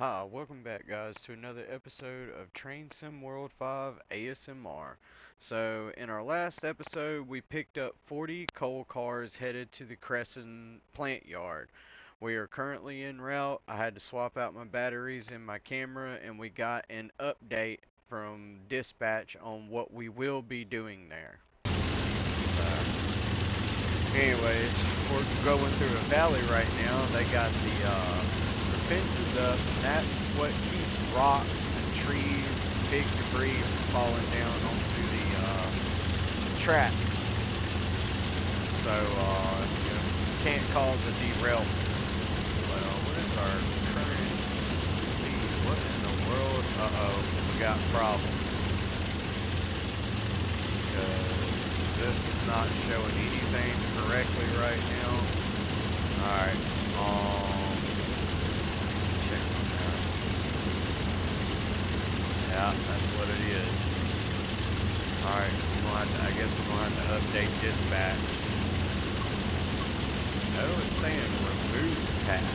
Hi, welcome back guys to another episode of Train Sim World 5 ASMR. So in our last episode we picked up 40 coal cars headed to the Cresson plant yard. We are currently en route. I had to swap out my batteries in my camera and we got an update from dispatch on what we will be doing there. Anyways, we're going through a valley right now. They got the fences up, and that's what keeps rocks and trees and big debris from falling down onto the track. So, can't cause a derailment. But what is our current speed? What in the world? Uh-oh, we got problems. This is not showing anything correctly right now. Alright, check on that. Yeah, that's what it is. Alright, so I guess we're gonna have to update dispatch. No, it's saying remove path.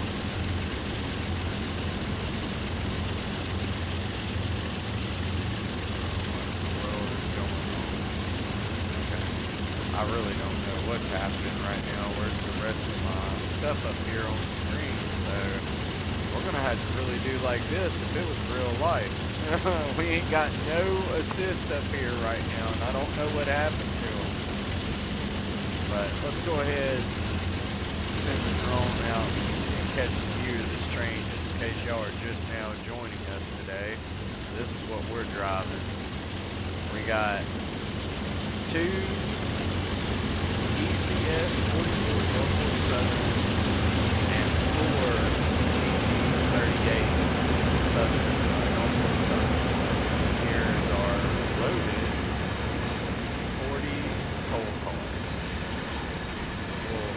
I really don't know what's happening right now. Where's the rest of my stuff up here on the screen? So we're gonna have to really do like this if it was real life. We ain't got no assist up here right now, and I don't know what happened to them. But let's go ahead and send the drone out and catch a view of this train, just in case y'all are just now joining us today. This is what we're driving. We got two ECS 44 and 4 GD38s Southern Norfolk Southern. And here is our loaded 40 coal cars. So we'll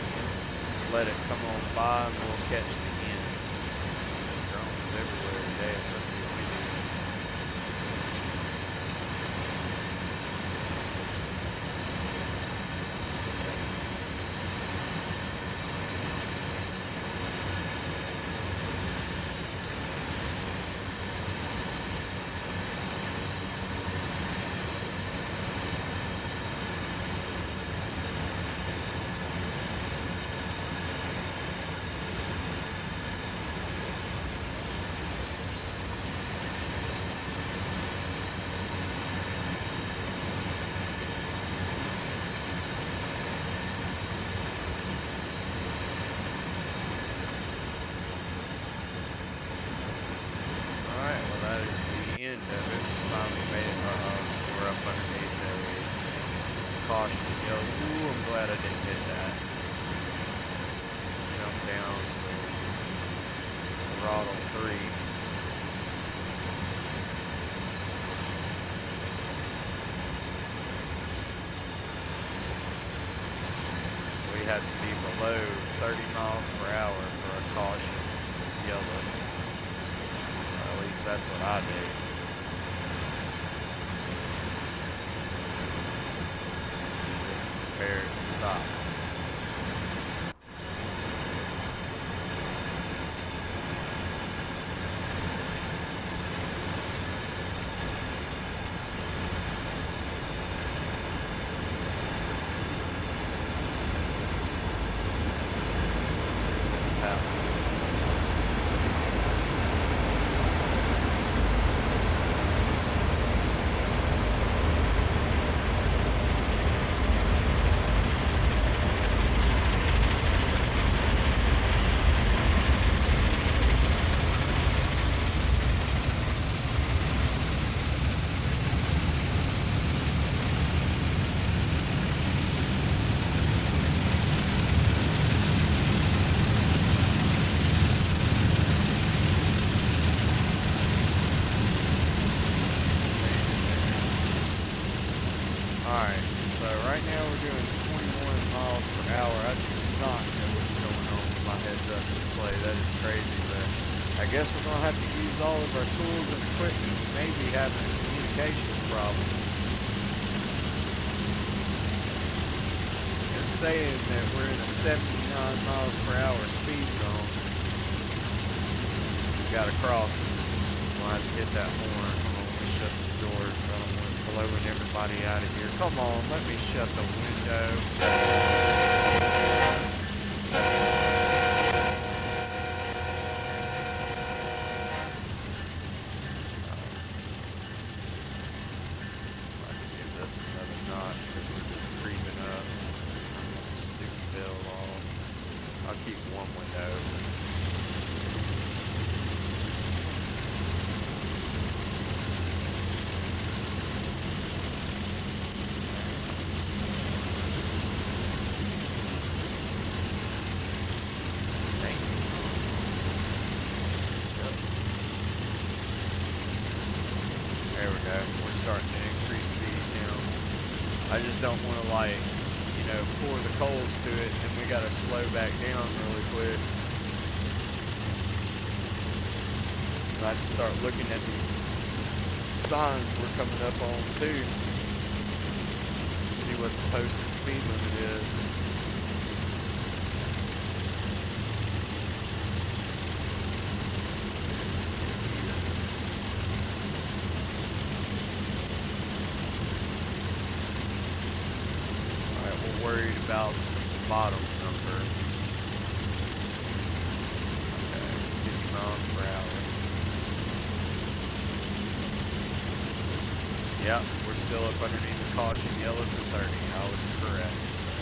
let it come on by and we'll catch the end. There's drones everywhere today. It must be windy. End of it. Finally made it. We're up underneath a caution yellow. Ooh, I'm glad I didn't hit that. Jump down to throttle 3. So we have to be below 30 miles per hour for a caution yellow. Or at least that's what I do. Prepared to stop. Alright, so right now we're doing 21 miles per hour. I do not know what's going on with my heads-up display. That is crazy, but I guess we're going to have to use all of our tools and equipment. We may be having a communications problem. It's saying that we're in a 79 miles per hour speed zone. got a crossing. We'll have to hit that horn. Hold on, let me shut this door. I don't want it blowing everybody out of here. Come on, let me shut the window. Another notch because we're just creeping up. Turn that stupid bell off. I'll keep one window open. Thank you. Yep. There we go. We're starting to increase speed now. I just don't want to, like, you know, pour the coals to it and we got to slow back down really quick. I have to start looking at these signs we're coming up on too. See what the posted speed limit is. Worried about the bottom number. Okay, 50 miles per hour. Yep, we're still up underneath the caution yellow for 30. I was correct. So.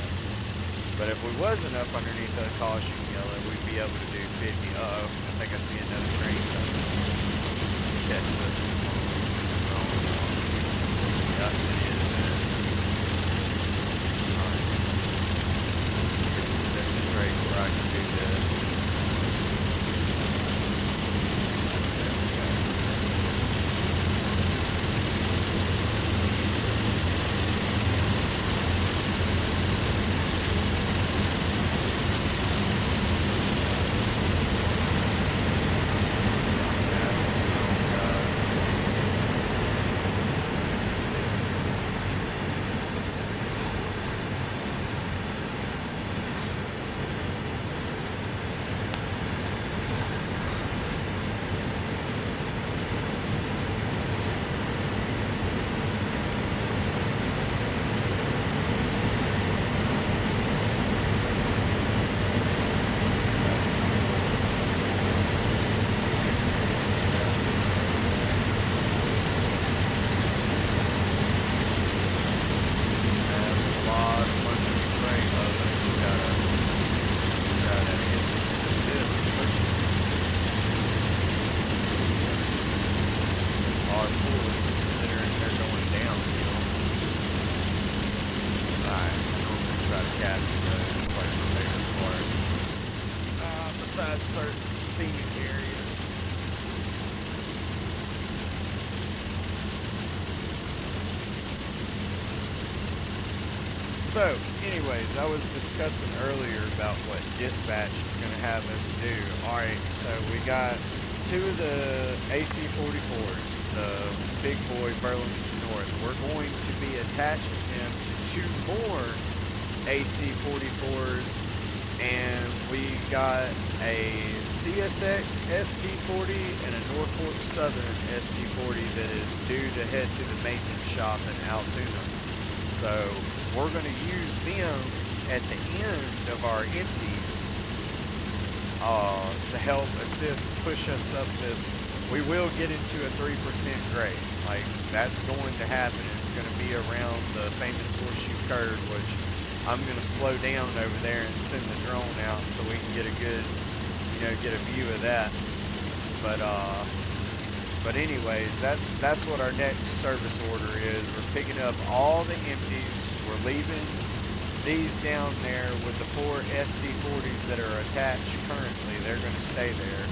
But if we wasn't up underneath the caution yellow, we'd be able to do 50. Uh-oh, I think I see another train coming. Let's catch this one. Yep, it is. Where I can do this. There we go. Besides certain scenic areas. So, anyways, I was discussing earlier about what dispatch is going to have us do. Alright, so we got two of the AC-44s, the big boy Burlington North. We're going to be attaching them to two more AC-44s, and we got a CSX SD40 and a Norfolk Southern SD40 that is due to head to the maintenance shop in Altoona. So we're going to use them at the end of our empties to help assist push us up this. We will get into a 3% grade. Like, that's going to happen. It's going to be around the famous horseshoe curve, which I'm going to slow down over there and send the drone out so we can get a good, you know, get a view of that. But anyways, that's what our next service order is. We're picking up all the empties. We're leaving these down there with the 4 SD40s that are attached currently. They're going to stay there,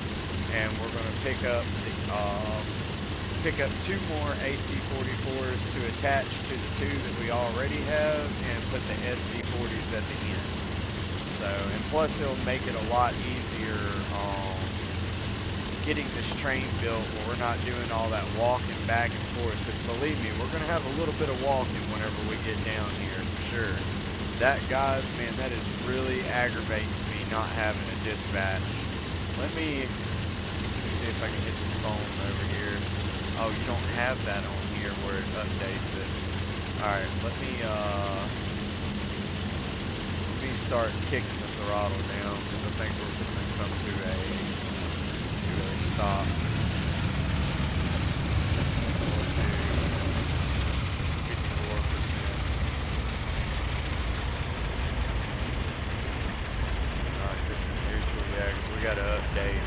and we're going to pick up two more AC-44s to attach to the two that we already have, and put the SD40s at the end. So, and plus it'll make it a lot easier getting this train built where we're not doing all that walking back and forth, because believe me, we're going to have a little bit of walking whenever we get down here for sure. That, guys, man, that is really aggravating me not having a dispatch. Let me see if if I can hit this phone over here. Oh, you don't have that on here where it updates it. Alright, let me start kicking the throttle down because I think we're just gonna come to a stop. We'll do 54%. Alright, just in neutral, yeah, because we gotta update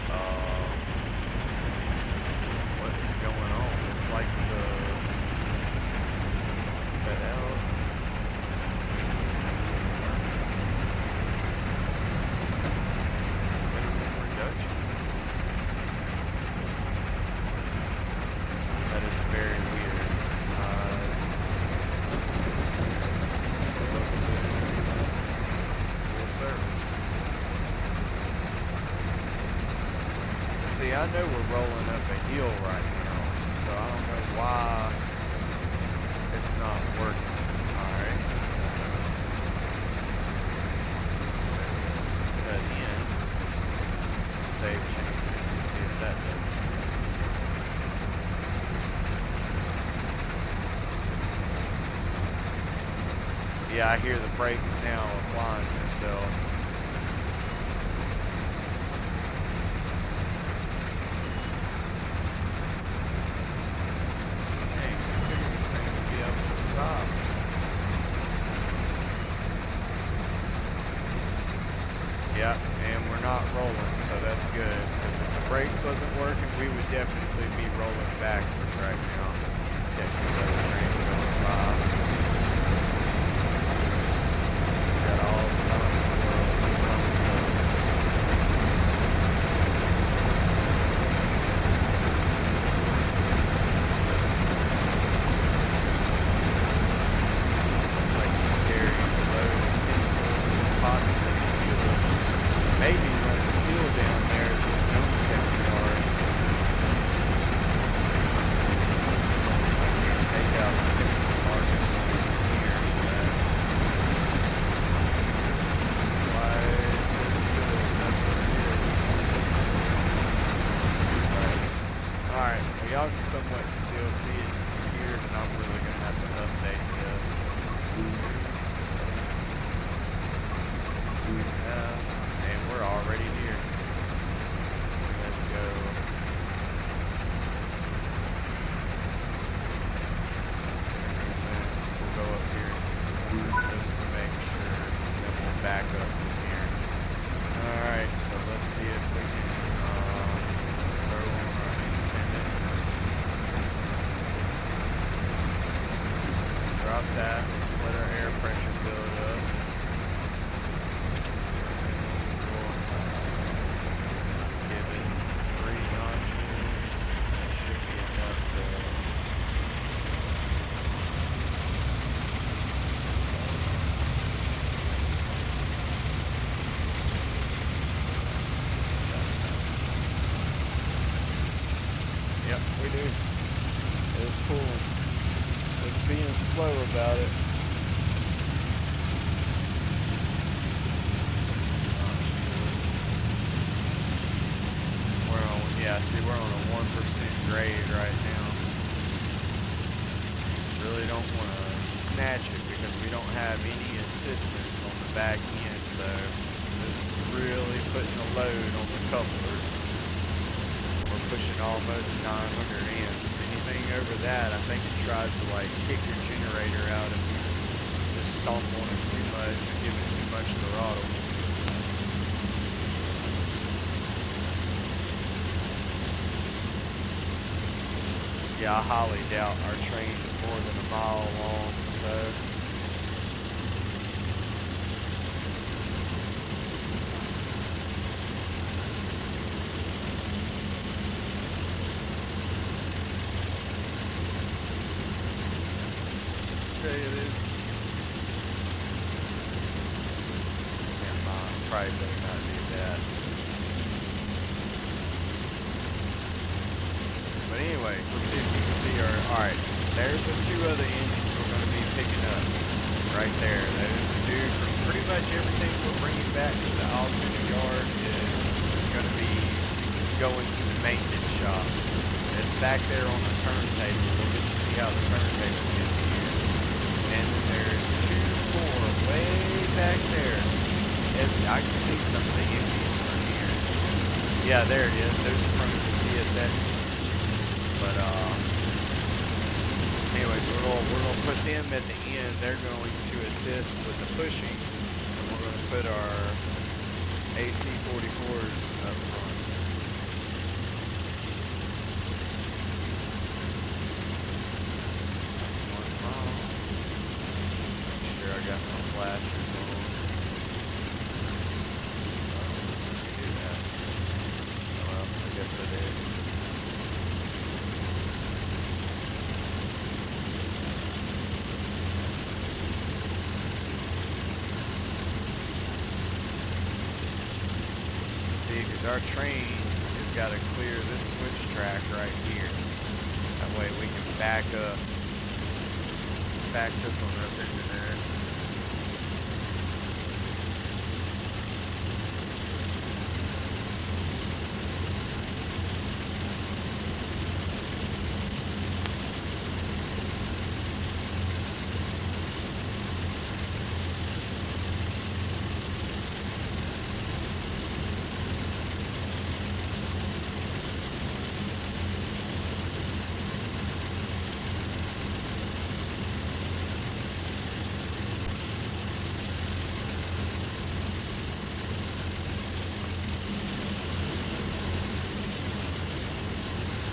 what is going on. It's like the cut out. Is this thing even working? Minimum reduction. That is very weird. Go up to full service. See, I know we're rolling up a hill right now, so I don't know why it's not working. Alright, so let's go cut in, save changes, and see if that does anything. Yeah, I hear the brakes now applying themselves. Yeah, and we're not rolling, so that's good, because if the brakes wasn't working, we would definitely be rolling backwards right now. Let's catch this other train going by. We got all the time in the world to run stuff. Looks like he's carrying a load of chemicals and possibly fuel. Maybe running fuel down there to the Jonestown yard. I can't make out the chemical markers on it from here, so why no fuel if that's what it is. But alright, well y'all can somewhat still see it in here, but I'm really gonna have to update this. And we're already here. Let's go. We'll go up here to the corner just to make sure, and then we'll back up from here. Alright, so let's see if we can throw on our independent. Drop that. Let's let our air pressure build up. Yep, we do. It's cool. It's being slow about it. We're on, yeah, see, we're on a 1% grade right now. Really don't want to snatch it because we don't have any assistance on the back end, so this is really putting a load on the couplers. We're pushing almost 900 amps. Anything over that, I think it tries to like kick your generator out if you just stomp on it too much or give it too much throttle. Yeah, I highly doubt our train is more than a mile long, so. Okay, it is. Never mind, probably better not do that. But anyways, let's see if you can see our, alright, there's the two other engines we're going to be picking up right there. Those do for pretty much everything we're bringing back to the Altoona yard is going to be go into the maintenance shop. It's back there on the turntable. We'll get to see how the turntable gets used. And then there's two more way back there. Yes, I can see some of the empties from here. Yeah, there it is. Those are from the CSX. But anyways, we're gonna put them at the end. They're going to assist with the pushing, and we're gonna put our AC-44s up front. Make sure I got my flashers on. Let me do that. Oh, well, I guess I did. See, because our train has got to clear this switch track right here. That way we can back this one up into there.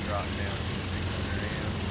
Drop down to 600 amps.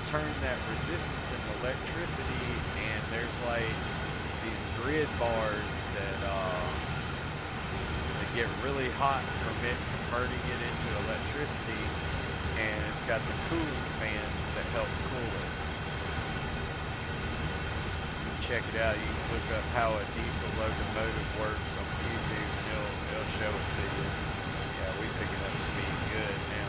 turn that resistance into electricity, and there's like these grid bars that get really hot from it converting it into electricity, and it's got the cooling fans that help cool it. You can check it out. You can look up how a diesel locomotive works on YouTube, and it'll show it to you. Yeah, we picking up speed good now.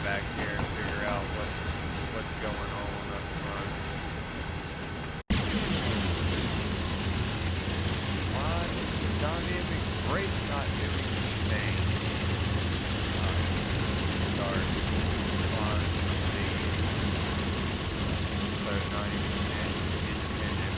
Back here and figure out what's going on up front. Why is the dynamic brake not doing anything? Start applying some of these. So 90% independent.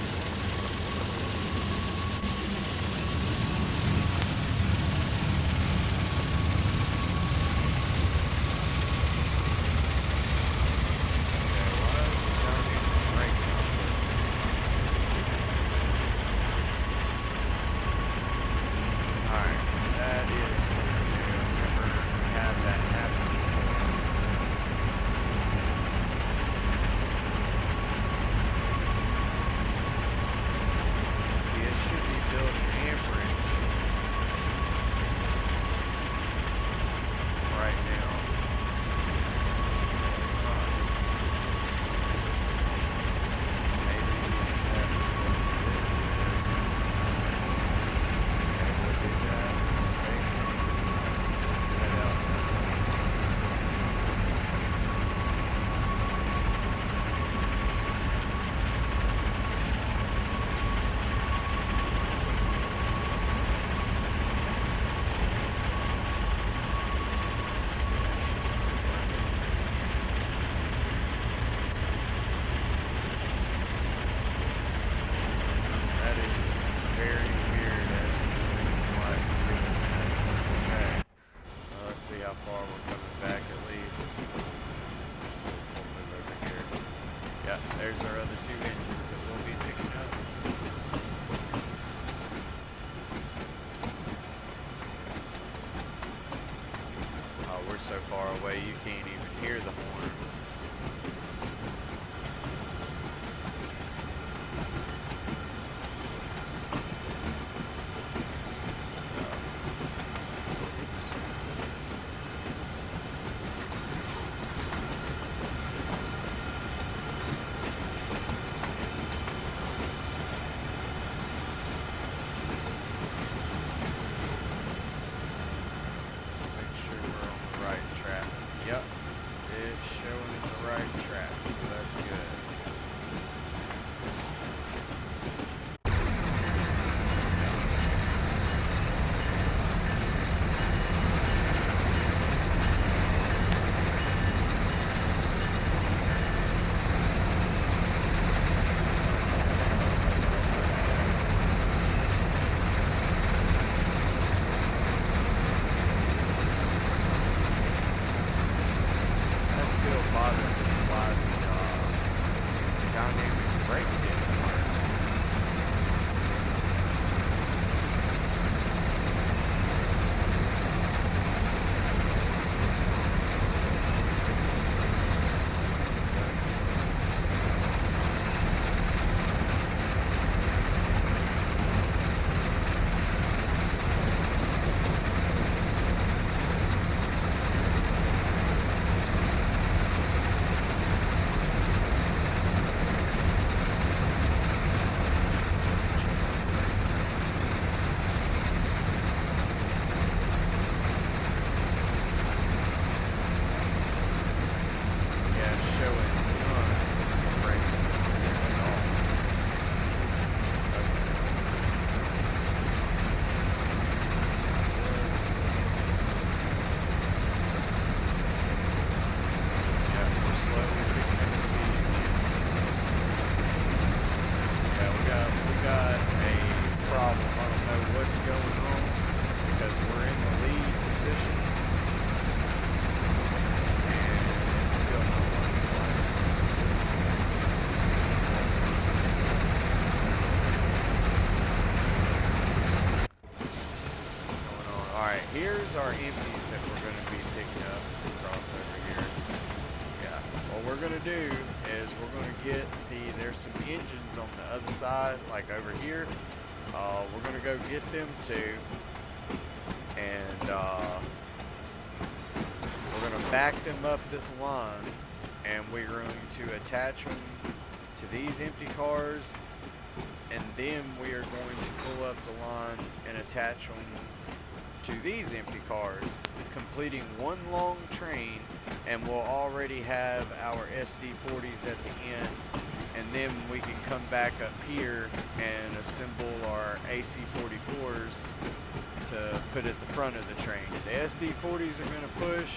There's our other two engines that we'll be picking up. Oh, we're so far away you can't even hear the horn. Yep, it Alright, here's our empties that we're going to be picking up across over here. Yeah, what we're going to do is we're going to get there's some engines on the other side, like over here. We're going to go get them too. And we're going to back them up this line. And we're going to attach them to these empty cars. And then we are going to pull up the line and attach them to these empty cars, completing one long train, and we'll already have our SD40s at the end, and then we can come back up here and assemble our AC44s to put at the front of the train. The SD40s are going to push,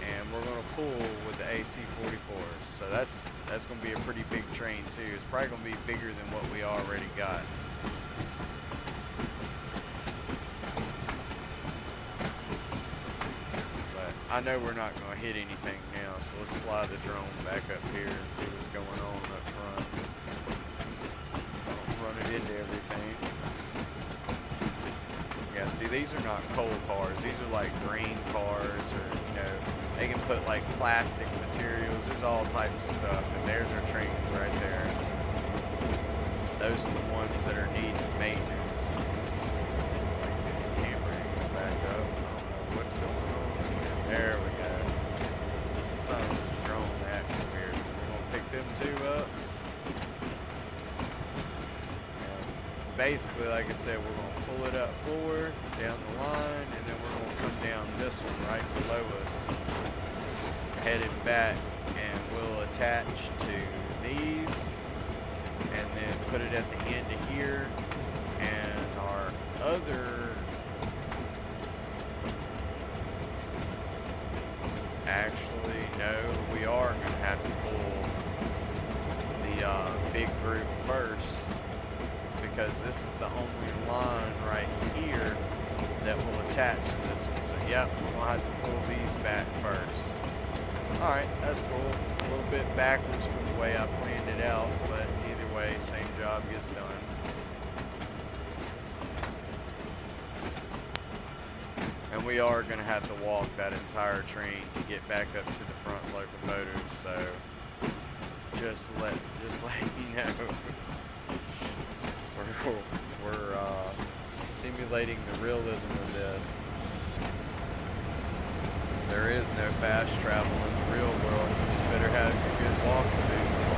and we're going to pull with the AC44s. So that's going to be a pretty big train too. It's probably going to be bigger than what we already got. I know we're not going to hit anything now, so let's fly the drone back up here and see what's going on up front. I'll run it into everything. Yeah, see, these are not coal cars. These are like green cars, or, you know, they can put like plastic materials. There's all types of stuff, and there's our trains right there. Those are the ones that are needing maintenance. Like, get the camera angle back up. I don't know what's going on. There we go. Sometimes this drone acts weird. We're going to pick them two up. And basically, like I said, we're going to pull it up forward, down the line, and then we're going to come down this one right below us, heading back, and we'll attach to these, and then put it at the end of here, and our other... Actually, no, we are going to have to pull the big group first, because this is the only line right here that will attach to this one. So, yep, we're going to have to pull these back first. Alright, that's cool. A little bit backwards from the way I planned it out, but either way, same job gets done. And we are going to have to walk that entire train to get back up to the front locomotive, so just let you know, we're simulating the realism of this. There is no fast travel in the real world. You just better have your good walking boots on.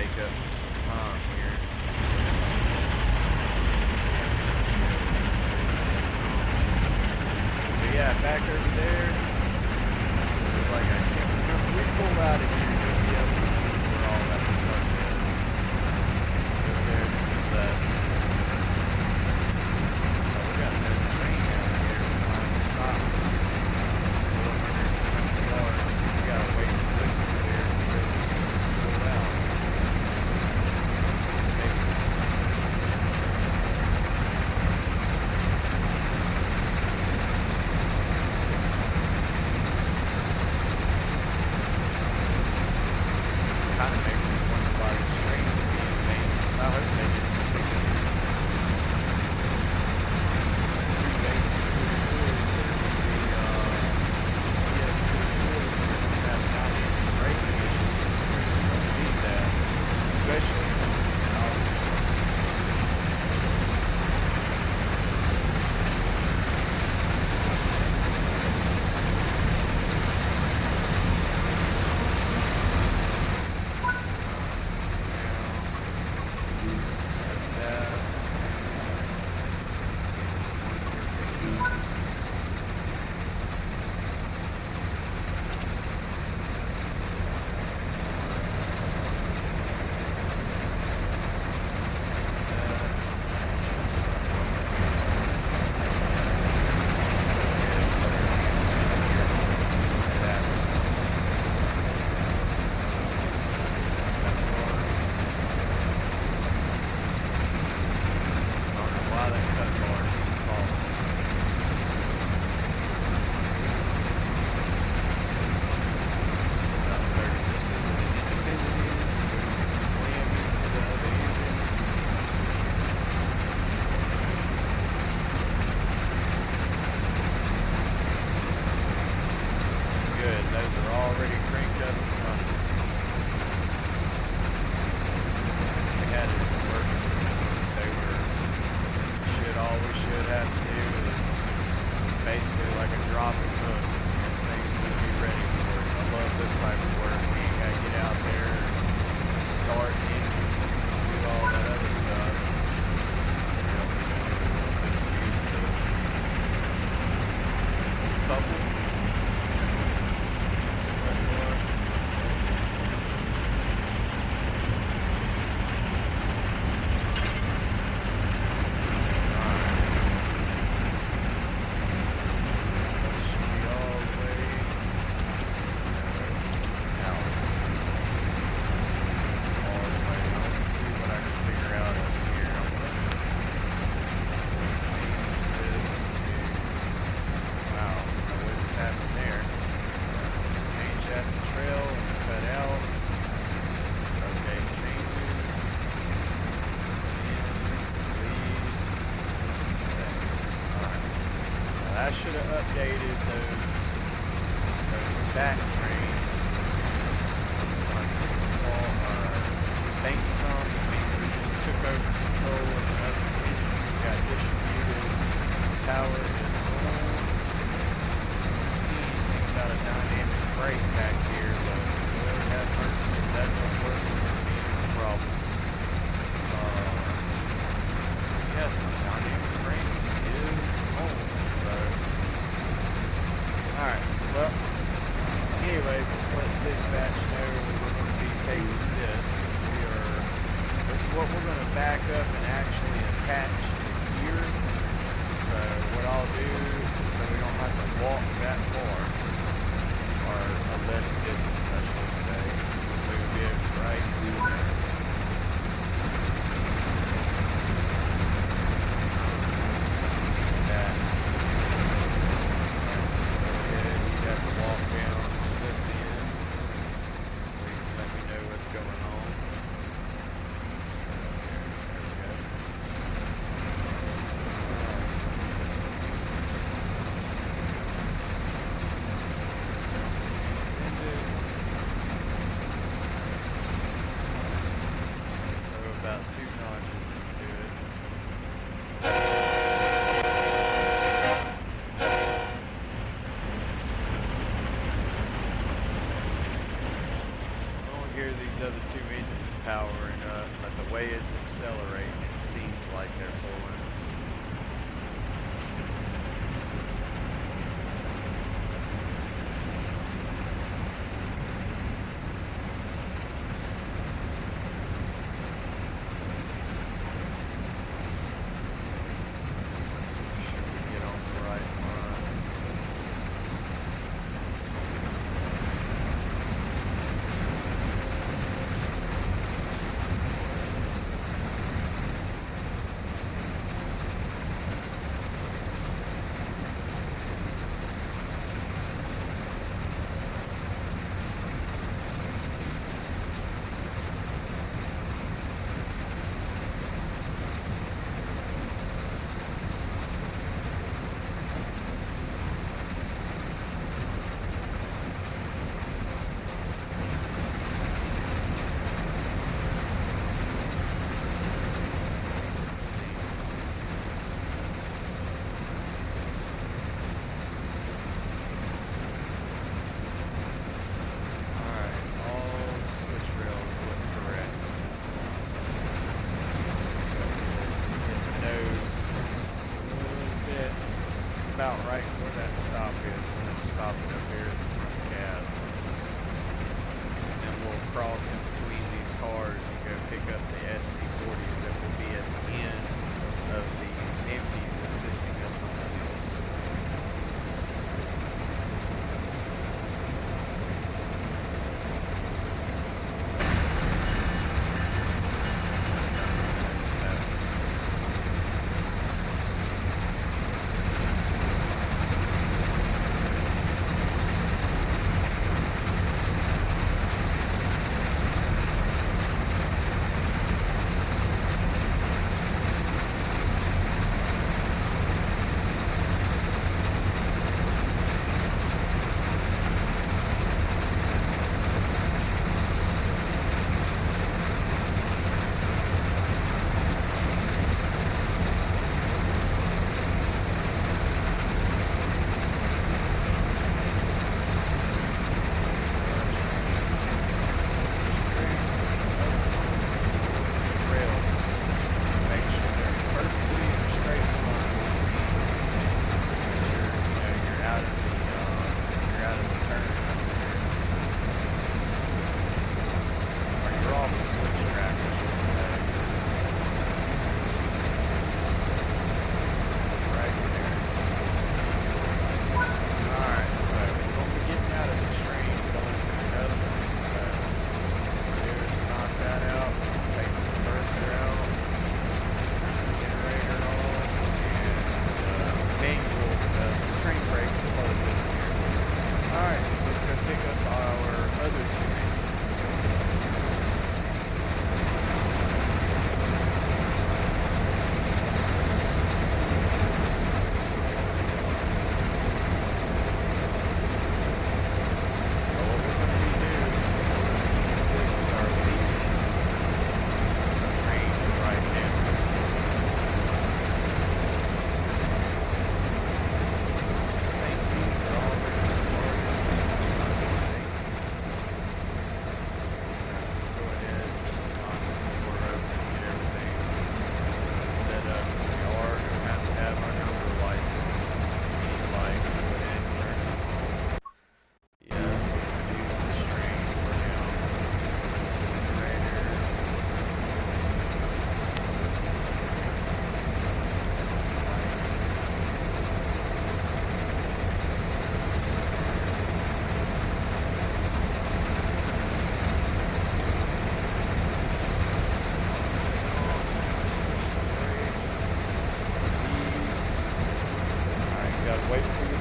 take up some time here. But yeah, back over there, it's like I can't remember. We pulled out of here, you'll be able to see where all that stuff is. It's over there to the left. Oh, we got another train out here behind the stop. 400 and something yards. We gotta wait for this to clear before we can pull out. Maybe not. Kind of makes me wonder why this train's being maintenance. I hope they didn't stick us in two basic 44s that are going to be ES44s that are going to have dynamic braking issues. We're going to need that, especially coming into Altoona. Basically like a dropping hook. Everything's going to be ready for us. I love this type of work. We ain't got to get out there and start engines and do all that other stuff. You know, give it a little bit of juice to couple. I should have updated those back trains. I took our banking comms. It means we just took over control of the other engines. We got distributed power is on. I don't see anything about a dynamic brake back here, but Lord have mercy, if that don't work, we're going to be in some problems. Yeah, dynamic brake is on. Alright, well, anyways, let's let dispatch know we're going to be taking this. This is what we're going to back up and actually attach to here. So what I'll do is so we don't have to walk that far, or a less distance I should say, we will be right to there. About 2 notches into it. I don't hear these other two engines powering up, but the way it's accelerating, it seems like they're pulling. About right where that stop is. I'm stopping up here at the front cab. And then we'll cross in between these cars and go pick up the SD40s that will be at the end of these empties assisting us on the hills.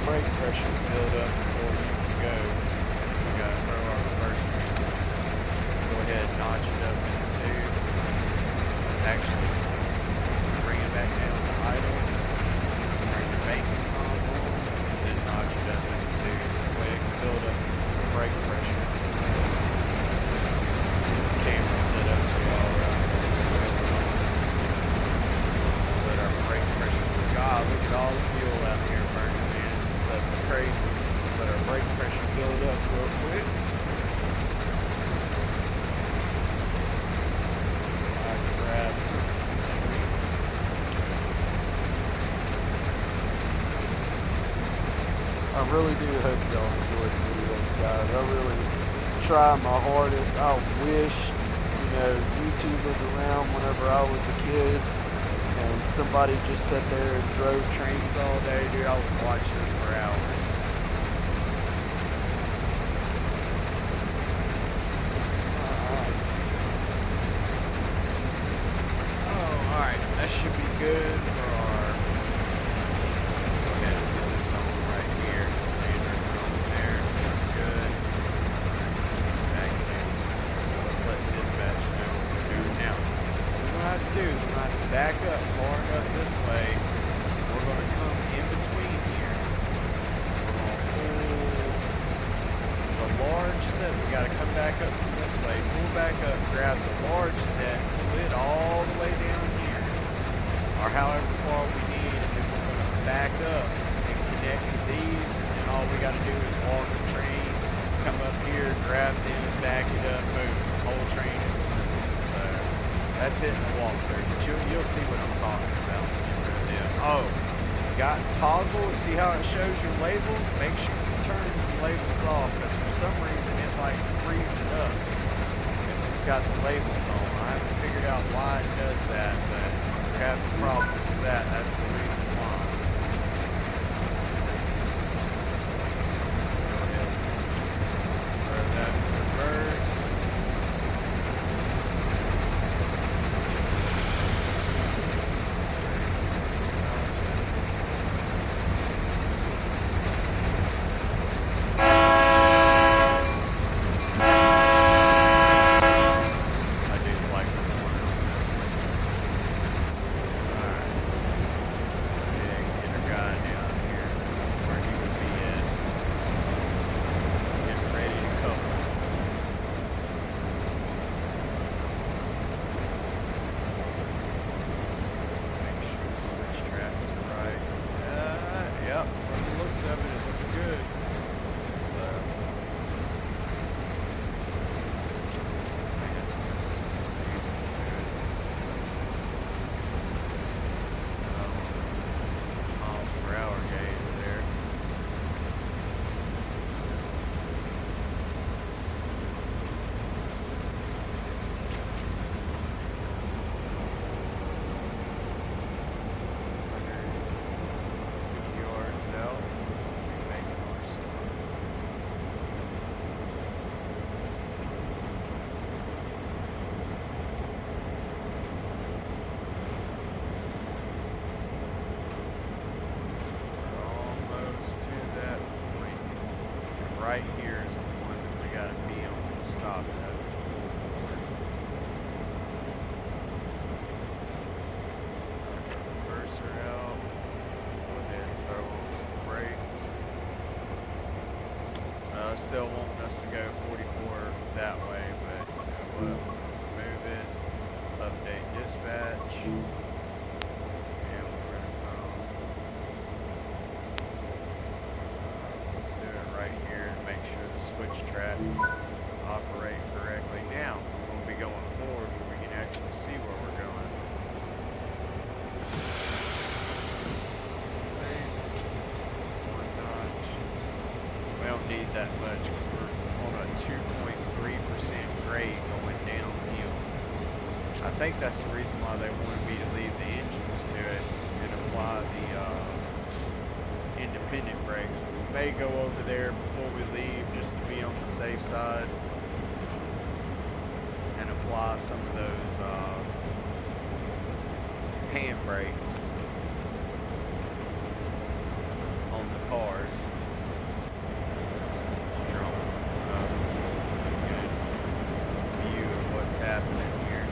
Brake pressure to build up before you can go. And then we gotta throw our reverse gear. Go ahead and notch it up into two. Actually, bring it back down to idle. Turn your banking knob on, then notch it up into two. That way it can build up brake pressure. Get this camera set up for y'all around and see what's going on. Let our brake pressure. God, look at all the fuel out here burning, man. This stuff is crazy. I really do hope y'all enjoy the videos, guys. I really try my hardest. I wish, YouTube was around whenever I was a kid and somebody just sat there and drove trains all day. Dude, I would watch this for hours. Oh, alright. That should be good for our... Go ahead and put this on right here. Lander drone there. Looks good. Back it down. Let's let dispatch know what we're doing now. What we're going to have to do is we're going to have to back up far enough this way. We're going to come in between here. We're going to pull the large set. We got to come back up from this way. Pull back up, grab the large set, pull it all the way down here, or however far we need, and then we're going to back up and connect to these, and all we got to do is walk the train, come up here, grab them, back it up, boom. The whole train is assembled. So that's it in the walkthrough, but you'll see what I'm talking about when you get rid of them. Oh, got toggle, see how it shows your labels? Make sure you turn them labels off, because for some reason it likes freezing up if it's got the labels on. I haven't figured out why it does that, but if you're having problems with that, that's the reason why. So, go ahead, throw that in reverse. Right here is the one that we got to be on to stop it to pull forward. Reverser out. Go ahead and throw on some brakes. Still wanting us to go 44 that way, but you know what? Move it. Update dispatch. And we're going to come. Let's do it right here and make sure the switch tracks operate correctly. Now, we're going to be going forward where we can actually see where we're going. One notch. We don't need that much because we're on a 2.3% grade going downhill. I think that's the reason why they wanted me to leave the engines to it and apply the independent brakes. We may go over there before we leave just to be on the safe side and apply some of those hand brakes on the cars. Send this drone up. It's a pretty good view of what's happening here.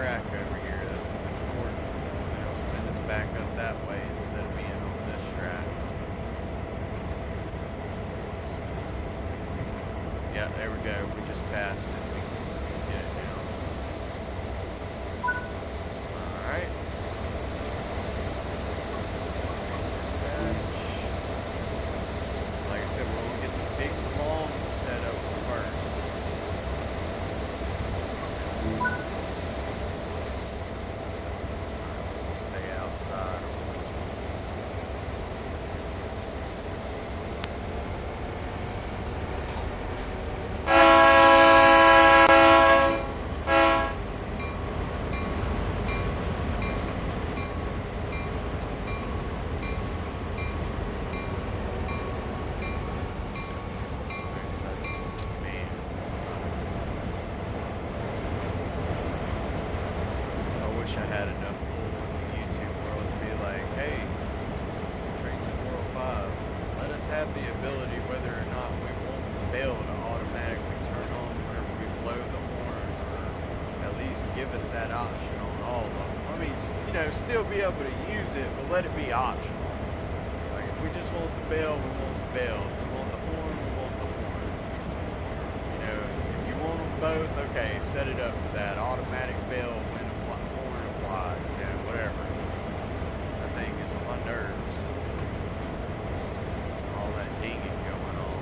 track over here. This is important because it'll send us back up that way instead of being on this track. Yeah, there we go. We just passed it. We can get it now. Alright. Dispatch. Like I said, we're going to get this big long setup first. We'll stay outside on this one. I had enough pull in the YouTube world to be like, hey, Trains in World 5, let us have the ability whether or not we want the bell to automatically turn on whenever we blow the horn, or at least give us that option on all of them. I mean, you know, still be able to use it, but let it be optional. Like, if we just want the bell, we want the bell. If we want the horn, we want the horn. You know, if you want them both, okay, set it up for that. Automatic bell when you know, whatever. That thing gets on my nerves. All that dinging going on.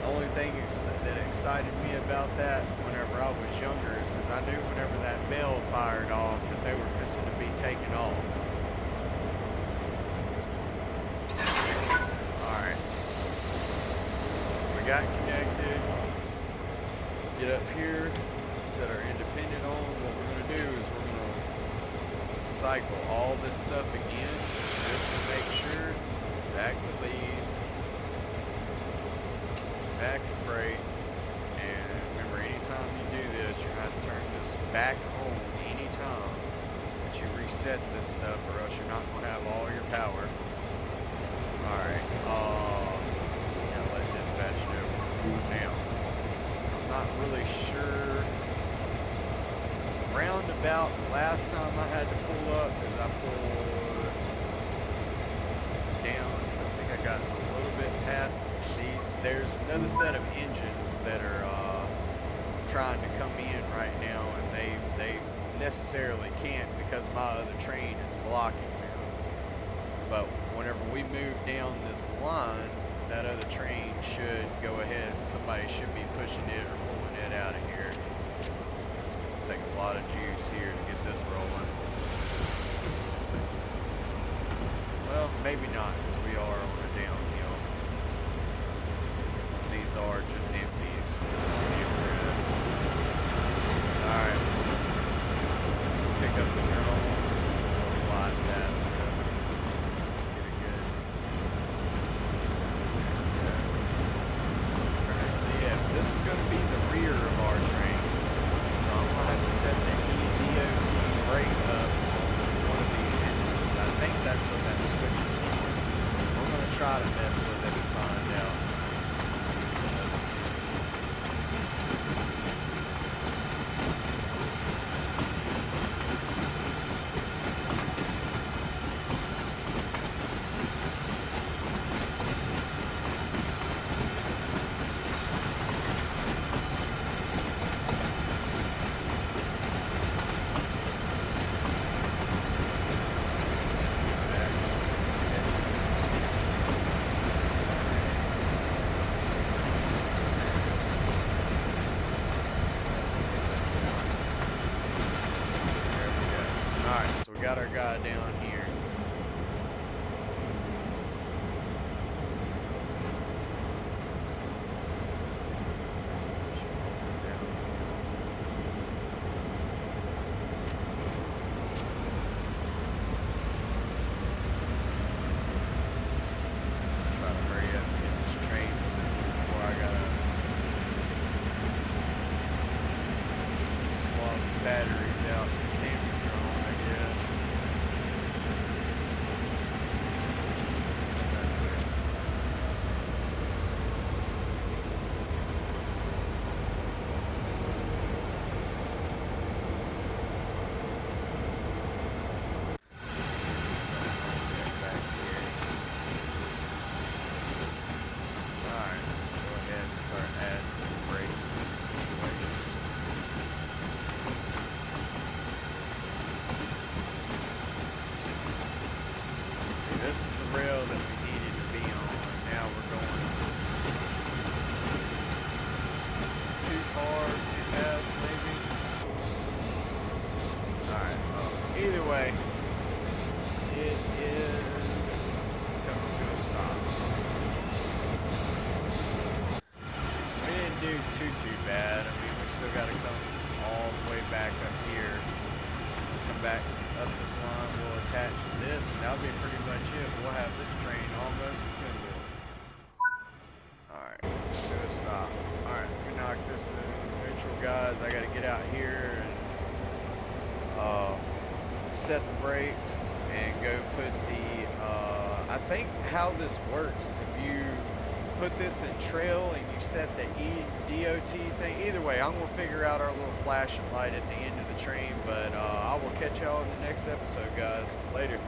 The only thing that excited me about that whenever I was younger is because I knew whenever that bell fired off that they were fixing to be taken off. Alright. So we got connected. Get up here, set our independent on. What we're going to do is we're going to cycle all this stuff again just to make sure. Back to lead, back to freight, and remember, anytime you do this, you're going to have to turn this back on anytime that you reset this stuff, or else you're not going to have all your power. Alright, now let dispatch know we're going down. Not really sure. Roundabout last time I had to pull up because I pulled down. I think I got a little bit past these. There's another set of engines that are trying to come in right now, and they necessarily can't because my other train is blocking them. But whenever we move down this line, that other train should go ahead. Somebody should be pushing it or pulling it out of here. It's going to take a lot of juice here to get this rolling. Well, maybe not, because we are on a downhill. These are just empties. Alright. Pick up the drone. We'll fly past this. Get it good. This is going to be the rear of our train, so I'm going to have to set the EDOT brake up on one of these engines. I think that's what that switch is for. We're going to try to mess with it and find out. Let's get this to another end. too bad. I mean, we still got to come all the way back up here. Come back up this line, we'll attach to this, and that'll be pretty much it. We'll have this train almost assembled. Alright, to a stop. Alright, let me knock this in neutral, guys. I gotta get out here and set the brakes and go put the I think how this works, if you put this in trail and you set the EDOT thing, either way, I'm gonna figure out our little flashing light at the end of the train, but I will catch y'all in the next episode, guys. Later.